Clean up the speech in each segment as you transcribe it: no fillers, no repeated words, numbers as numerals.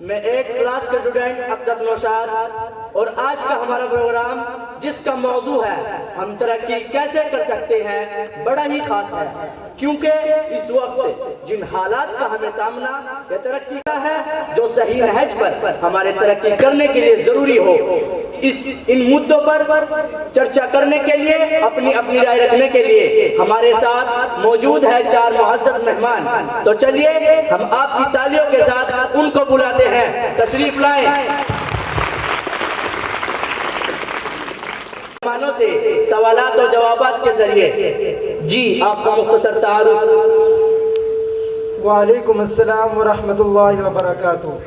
میں ایک کلاس کا اسٹوڈنٹ اقدس نوشاد اور آج کا ہمارا پروگرام جس کا موضوع ہے ہم ترقی کیسے کر سکتے ہیں بڑا ہی خاص ہے، کیونکہ اس وقت جن حالات کا ہمیں سامنا یا ترقی کا ہے جو صحیح نہج پر ہمارے ترقی کرنے کے لیے ضروری ہو، ان مدوں پر چرچا کرنے کے لیے اپنی رائے رکھنے کے لیے ہمارے ساتھ موجود ہے 4 معزز مہمان۔ تو چلیے ہم آپ کی تالیوں کے ساتھ ان کو بلاتے ہیں، تشریف لائیں۔ مہمانوں سے سوالات و جوابات کے ذریعے جی آپ کا مختصر تعارف۔ وعلیکم السلام ورحمۃ اللہ وبرکاتہ۔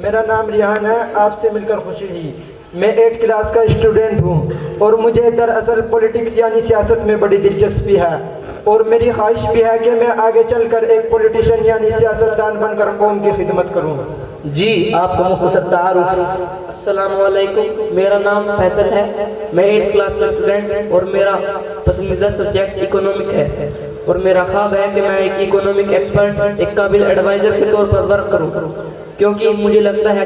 میرا نام ریحان ہے، آپ سے مل کر خوشی ہوئی۔ میں 8 کلاس کا اسٹوڈنٹ ہوں اور مجھے دراصل پولیٹکس یعنی سیاست میں بڑی دلچسپی ہے، اور میری خواہش بھی ہے کہ میں آگے چل کر ایک پولیٹیشین یعنی سیاستدان بن کر قوم کی خدمت کروں۔ جی آپ کا مختصر تعارف۔ السلام علیکم، میرا نام فیصل ہے، میں 8 کلاس کا اسٹوڈنٹ اور میرا پسندیدہ سبجیکٹ اکنامک ہے، اور میرا خواب ہے کہ میں ایک اکنامک ایکسپرٹ، ایک قابل ایڈوائزر کے طور پر ورک کروں، کیونکہ مجھے لگتا ہے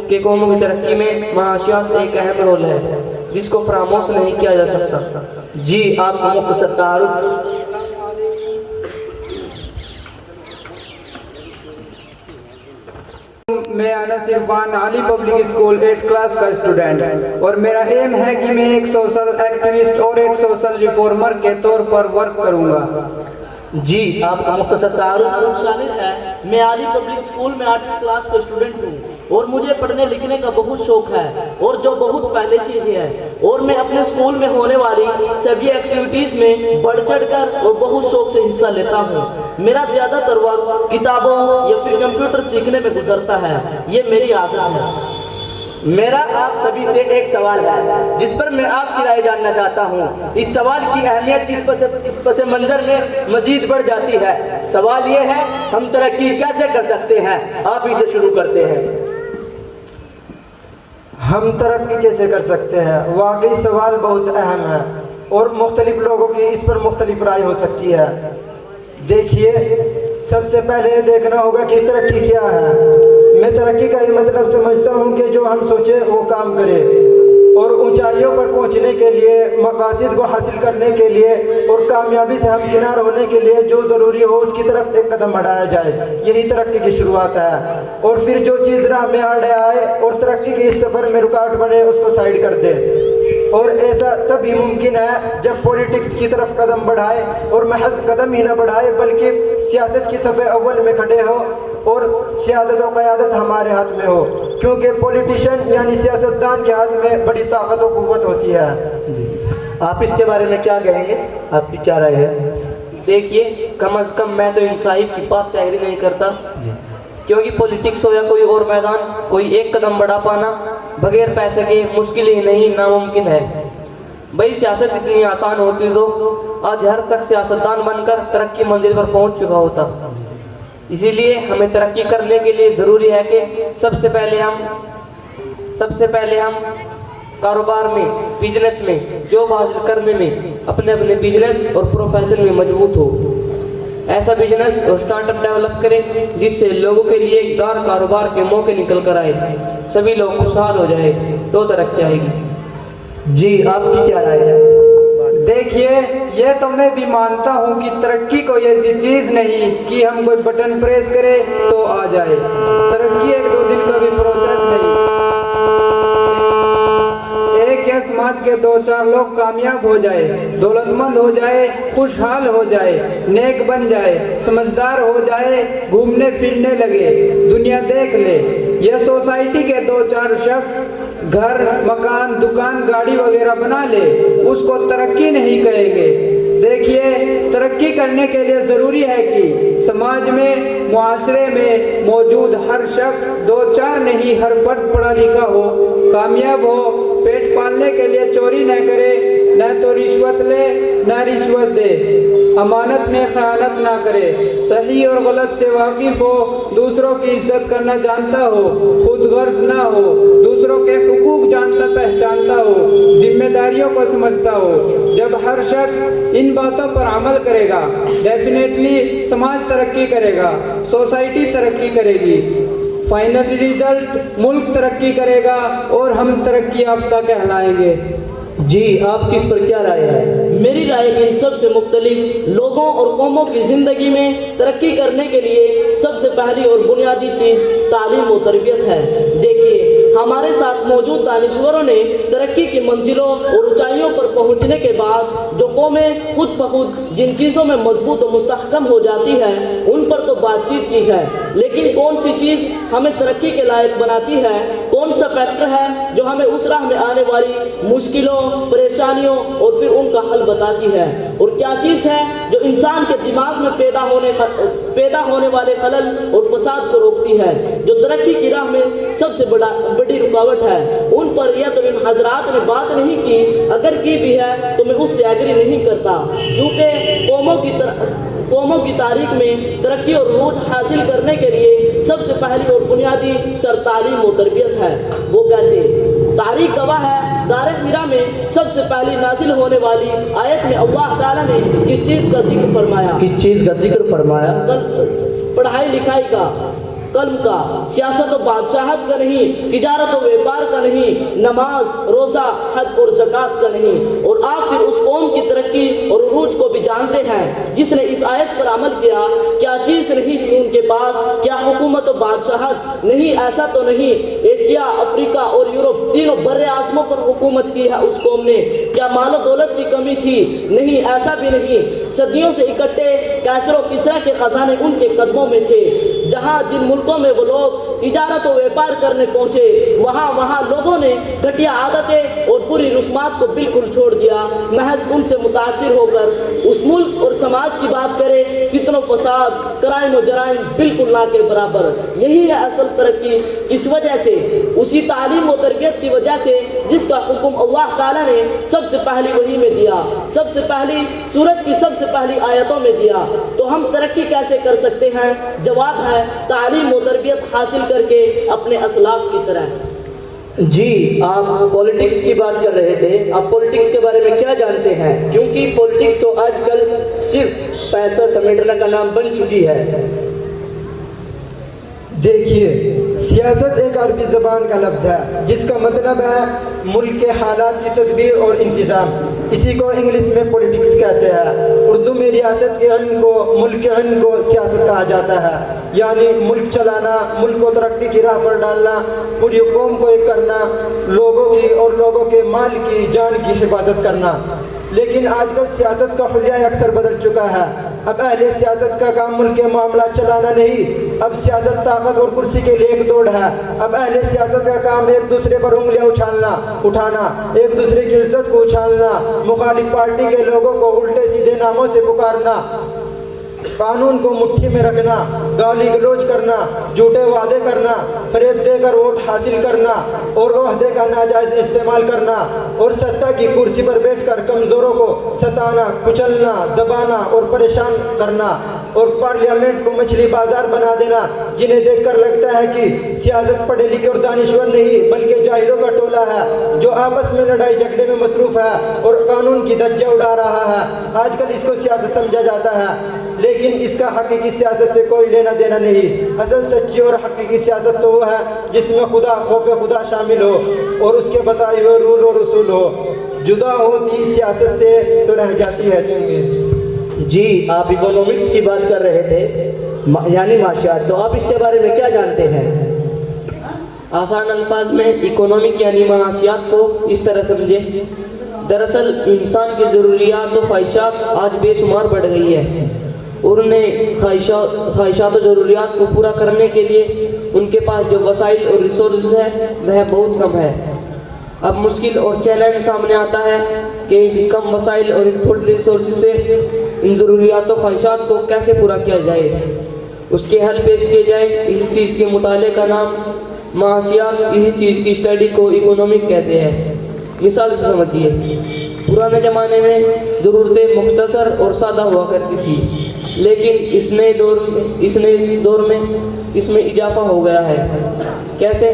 کہ قوموں کی ترقی میں معاشیات ایک اہم رول ہے جس کو فراموش نہیں کیا جا سکتا۔ جی آپ کا مختصر تعارف۔ میں انس عرفان علی پبلک اسکول 8 کلاس کا اسٹوڈنٹ، اور میرا ایم ہے کہ میں ایک سوشل ایکٹیوسٹ اور ایک سوشل ریفارمر کے طور پر ورک کروں گا۔ جی آپ کا مختصر تعارف۔ شامل ہے، میں علی پبلک اسکول میں 8ویں کلاس کا اسٹوڈنٹ ہوں، اور مجھے پڑھنے لکھنے کا بہت شوق ہے، اور جو بہت پہلے سے ہی ہے، اور میں اپنے اسکول میں ہونے والی سبھی ایکٹیویٹیز میں بڑھ چڑھ کر اور بہت شوق سے حصہ لیتا ہوں۔ میرا زیادہ تر وقت کتابوں یا پھر کمپیوٹر سیکھنے میں گزرتا ہے، یہ میری عادت ہے۔ میرا آپ سبھی سے ایک سوال ہے جس پر میں آپ کی رائے جاننا چاہتا ہوں۔ اس سوال کی اہمیت اس پس منظر میں مزید بڑھ جاتی ہے۔ سوال یہ ہے ہم ترقی کیسے کر سکتے ہیں؟ آپ ہی سے شروع کرتے ہیں۔ ہم ترقی کیسے کر سکتے ہیں؟ واقعی سوال بہت اہم ہے، اور مختلف لوگوں کی اس پر مختلف رائے ہو سکتی ہے۔ دیکھیے، سب سے پہلے یہ دیکھنا ہوگا کہ ترقی کیا ہے۔ میں ترقی کا یہ مطلب سمجھتا ہوں کہ جو ہم سوچے وہ کام کرے، اور اونچائیوں پر پہنچنے کے لیے، مقاصد کو حاصل کرنے کے لیے اور کامیابی سے ہمکنار ہونے کے لیے جو ضروری ہو اس کی طرف ایک قدم بڑھایا جائے، یہی ترقی کی شروعات ہے۔ اور پھر جو چیز راہ میں آڑے آئے اور ترقی کے اس سفر میں رکاوٹ بنے اس کو سائڈ کر دے، اور ایسا تب ہی ممکن ہے جب پولیٹکس کی طرف قدم بڑھائے، اور محض قدم ہی نہ بڑھائے بلکہ سیاست کی صف اول میں کھڑے ہو اور سیادت و قیادت ہمارے ہاتھ میں ہو، کیونکہ پولیٹیشین یعنی سیاستدان کے ہاتھ میں بڑی طاقت و قوت ہوتی ہے۔ جی آپ اس کے بارے میں کیا کہیں گے؟ آپ کی کیا رائے ہے؟ دیکھیے، کم از کم میں تو ان صاحب کی بات سے ایگری نہیں کرتا، کیونکہ پولیٹکس ہو یا کوئی اور میدان، کوئی ایک قدم بڑھا پانا بغیر پیسے کے مشکل ہی نہیں، ناممکن ہے۔ بھئی سیاست اتنی آسان ہوتی تو آج ہر شخص سیاستدان بن کر ترقی منزل پر پہنچ چکا ہوتا۔ اسی لیے ہمیں ترقی کرنے کے لیے ضروری ہے کہ سب سے پہلے ہم کاروبار میں، بزنس میں جاب حاصل کرنے میں اپنے بزنس اور پروفیشن میں مضبوط ہو۔ ایسا بزنس اور سٹارٹ اپ ڈیولپ کریں جس سے لوگوں کے لیے دار کاروبار کے موقع نکل کر آئے، سبھی لوگ خوشحال ہو جائے تو ترقی آئے گی۔ جی آپ کی کیا رائے ہے؟ دیکھیے، یہ تو میں بھی مانتا ہوں کہ ترقی کوئی ایسی چیز نہیں کہ ہم کوئی بٹن پریس کرے تو آ جائے۔ ترقی 1-2 دن کا بھی پروسیس نہیں۔ ایک یا سماج کے 2-4 لوگ کامیاب ہو جائے، دولت مند ہو جائے، خوشحال ہو جائے، نیک بن جائے، سمجھدار ہو جائے، گھومنے پھرنے لگے، دنیا دیکھ لے، یہ سوسائٹی کے 2-4 شخص گھر، مکان، دکان، گاڑی وغیرہ بنا لے، اس کو ترقی نہیں کہیں گے۔ دیکھیے، ترقی کرنے کے لیے ضروری ہے کہ سماج میں، معاشرے میں موجود ہر شخص 2-4 نہیں، ہر فرد پڑھا لکھا ہو، کامیاب ہو، پیٹ پالنے کے لیے چوری نہ کرے، نہ تو رشوت لے نہ رشوت دے، امانت میں خیانت نہ کرے، صحیح اور غلط سے واقف ہو، دوسروں کی عزت کرنا جانتا ہو، خود غرض نہ ہو، دوسروں کے حقوق جانتا پہچانتا ہو، ذمہ داریوں کو سمجھتا ہو۔ جب ہر شخص ان باتوں پر عمل کرے گا، ڈیفینیٹلی سماج ترقی کرے گا، سوسائٹی ترقی کرے گی۔ फाइनल रिजल्ट मुल्क तरक्की करेगा और हम तरक्की याफ्ता कहलाएंगे। जी, आपकी इस पर क्या राय है? मेरी राय इन सब से मुख्तलिफ लोगों और कौमों की ज़िंदगी में तरक्की करने के लिए सबसे पहली और बुनियादी चीज़ तालीम और तरबियत है। देखिए, हमारे साथ मौजूद दानिश्वरों ने तरक्की की मंजिलों और ऊंचाइयों पर पहुंचने के बाद जो कौमें खुद ब खुद जिन चीज़ों में मजबूत और मुस्तहकम हो जाती है उन पर तो बातचीत की है, लेकिन कौन सी चीज़ हमें तरक्की के लायक बनाती है, कौन सा फैक्टर है जो हमें उस राह में आने वाली मुश्किलों, परेशानियों और फिर उनका हल बताती है, और क्या चीज़ है जो इंसान के दिमाग में पैदा होने वाले खलल और फसाद को रोकती है, जो तरक्की की राह में सबसे बड़ी रुकावट है। उन पर यह तो इन हजरात ने बात नहीं की, अगर की भी है तो मैं उससे एग्री नहीं करता, क्योंकि कौमों की तारीख में तरक्की और रूज हासिल करने के लिए सबसे पहली और बुनियादी शर्त तालीम और तरबियत है। वो कैसे? तारीख गवाह है, दार हिरा में सबसे पहली नाजिल होने वाली आयत में अल्लाह ताला ने किस चीज़ का जिक्र फरमाया? किस चीज़ का जिक्र फरमाया? पढ़ाई लिखाई का, कल्म का, सियासत और बादशाहत का नहीं, तिजारत और व्यापार का नहीं, नमाज, रोज़ा, हज और ज़कात का नहीं। और आप फिर उस कौम की तरक्की और उरूज को भी जानते हैं जिसने इस आयत पर अमल किया। क्या चीज़ नहीं थी उनके पास? क्या हुकूमत और बादशाहत नहीं? ऐसा तो नहीं। एशिया, अफ्रीका और यूरोप तीनों बर्रे आज़मों पर हुकूमत की है उस कौम ने। क्या मालो दौलत की कमी थी? नहीं, ऐसा भी नहीं। सदियों से इकट्ठे कैसर और किसरा के खजाने उनके कदमों में थे। जहाँ जिन मुल्कों में वो लोग तिजारत और व्यापार करने पहुँचे, वहाँ लोगों ने घटिया आदतें और बुरी रस्मात को बिल्कुल छोड़ दिया। महज उनसे मुतासिर होकर उस मुल्क और समाज की बात करें, फितनो फसाद, क्राइम और जराइम बिल्कुल ना के बराबर। यही है असल तरक्की। इस वजह से, उसी तालीम और तरबियत की वजह से जिसका हुक्म अल्लाह ताला ने सबसे पहली वही में दिया, सबसे पहली सूरत की सबसे पहली आयतों में दिया। तो हम तरक्की कैसे कर सकते हैं? जवाब है तालीम और तरबियत हासिल करके अपने असलाफ की तरह। जी, आप पॉलिटिक्स की बात कर रहे थे, आप पॉलिटिक्स के बारे में क्या जानते हैं? क्योंकि पॉलिटिक्स तो आजकल सिर्फ पैसा समेटने का नाम बन चुकी है। देखिए, सियासत एक अरबी ज़बान का लफ्ज़ है जिसका मतलब है मुल्क के हालात की तदबीर और इंतज़ाम। इसी को इंग्लिश में पॉलिटिक्स कहते हैं। उर्दू में रियासत के अन को, मुल्क के अन को सियासत कहा जाता है, यानी मुल्क चलाना, मुल्क को तरक्की की राह पर डालना, पूरी कौम को एक करना, लोगों की और लोगों के माल की, जान की हिफाजत करना। लेकिन आजकल सियासत का हुलिया अक्सर बदल चुका है। अब अहले सियासत का काम मुल्क के मामला चलाना नहीं, अब सियासत ताकत और कुर्सी के लिए एक दौड़ है। अब अहले सियासत का काम एक दूसरे पर उंगलियां उठाना, एक दूसरे की इज्जत को उछालना, मुखालिफ पार्टी के लोगों को उल्टे सीधे नामों से पुकारना, कानून को मुट्ठी में रखना, गाली गलौज करना, झूठे वादे करना, फरेब देकर वोट हासिल करना और ओहदे का नाजायज इस्तेमाल करना और सत्ता की कुर्सी पर बैठकर कमज़ोरों को सताना, कुचलना, दबाना और परेशान करना और पार्लियामेंट को मछली बाजार बना देना, जिन्हें देखकर लगता है कि सियासत पढ़े लिखे और दानिश्वर नहीं बल्कि जाहिलों का टोला है जो आपस में लड़ाई झगड़े में मसरूफ़ है और कानून की धज्जियां उड़ा रहा है। आजकल इसको सियासत समझा जाता है, लेकिन इसका हकीकी सियासत से कोई लेना देना नहीं। असल सच्ची और हकीकी सियासत तो वो है जिसमें खुदा, खौफ खुदा शामिल हो और उसके बताए हुए रूल और उसूल हो। जुदा होती सियासत से तो रह जाती है चंगेज़। जी, आप इकोनॉमिक्स की बात कर रहे थे, यानी माशियात, तो आप इसके बारे में क्या जानते हैं? आसान अल्फाज में इकोनॉमिक यानी माशियात को इस तरह समझे। दरअसल इंसान की ज़रूरियात और ख्वाहिशात आज बेशुमार बढ़ गई है और उन्हें ख्वाहिशात और ज़रूरियात को पूरा करने के लिए उनके पास जो वसाइल और रिसोर्स है वह बहुत कम है। अब मुश्किल और चैलेंज सामने आता है कि कम वसाइल और इनपुट रिसोर्स से इन ज़रूरियात और ख्वाहिशात को कैसे पूरा किया जाए, उसके हल पेश किए जाए। इस चीज़ के मुताले का नाम माशियात, इसी चीज़ की स्टडी को इकोनॉमिक कहते हैं। मिसाल से समझिए, पुराने ज़माने में ज़रूरतें मुख्तसर और सादा हुआ करती थी, लेकिन इस नए दौर में इसमें इजाफा हो गया है। कैसे?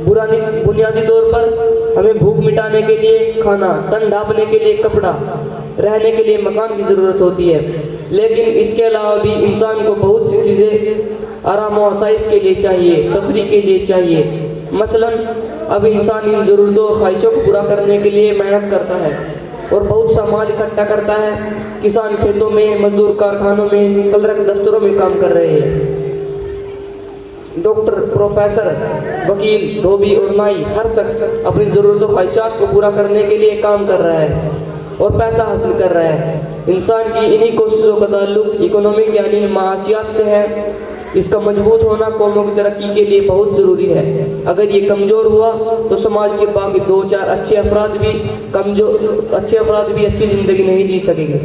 बुनियादी तौर पर हमें भूख मिटाने के लिए खाना, तन ढांपने के लिए कपड़ा, रहने के लिए मकान की ज़रूरत होती है, लेकिन इसके अलावा भी इंसान को बहुत सी चीज़ें आराम व आसाइश के लिए चाहिए, तफरीह के लिए चाहिए। मसलन अब इंसान इन ज़रूरतों और ख्वाहिशों को पूरा करने के लिए मेहनत करता है और बहुत सा माल इकट्ठा करता है। किसान खेतों में, मजदूर कारखानों में, कलरक दफ्तरों में काम कर रहे हैं। डॉक्टर, प्रोफेसर, वकील, धोबी और नाई, हर शख्स अपनी ज़रूरतों ख्वाहिशात को पूरा करने के लिए काम कर रहा है और पैसा हासिल कर रहा है। इंसान की इन्हीं कोशिशों का ताल्लुक इकोनॉमिक यानी माशियात से है। इसका मजबूत होना कौमों की तरक्की के लिए बहुत ज़रूरी है। अगर ये कमज़ोर हुआ तो समाज के बाकी 2-4 अच्छे अफराद भी अच्छी ज़िंदगी नहीं जी सकेंगे।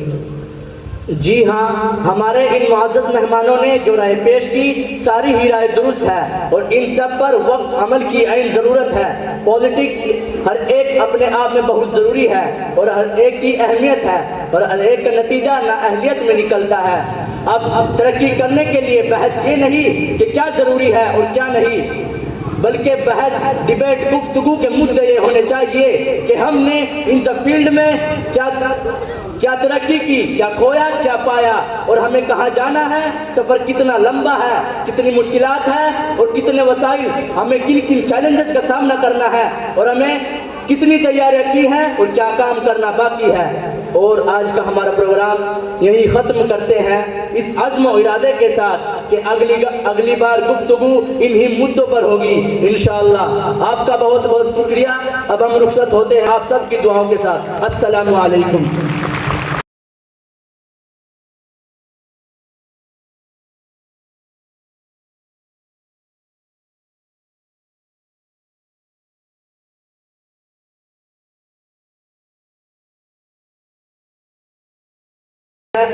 जी हाँ, हमारे इन मुअज़्ज़ज़ मेहमानों ने जो राय पेश की सारी ही राय दुरुस्त है और इन सब पर वक्त अमल की ऐन ज़रूरत है। पॉलिटिक्स हर एक अपने आप में बहुत ज़रूरी है और हर एक की अहमियत है और हर एक का नतीजा नाअहलियत में निकलता है। अब तरक्की करने के लिए बहस ये नहीं कि क्या ज़रूरी है और क्या नहीं, बल्कि बहस, डिबेट, गुफ्तगू के मुद्दे ये होने चाहिए कि हमने इन सब फील्ड में क्या तरक्की की, क्या खोया, क्या पाया और हमें कहाँ जाना है, सफ़र कितना लंबा है, कितनी मुश्किलात है और कितने वसाइल, हमें किन किन चैलेंजेस का सामना करना है और हमें कितनी तैयारियां की हैं और क्या काम करना बाकी है। और आज का हमारा प्रोग्राम यही ख़त्म करते हैं इस अज़्म और इरादे के साथ कि अगली बार गुफ्तगू इन्हीं मुद्दों पर होगी इंशाअल्लाह। आपका बहुत बहुत शुक्रिया। अब हम रुखसत होते हैं आप सब की दुआओं के साथ। अस्सलामु अलैकुम।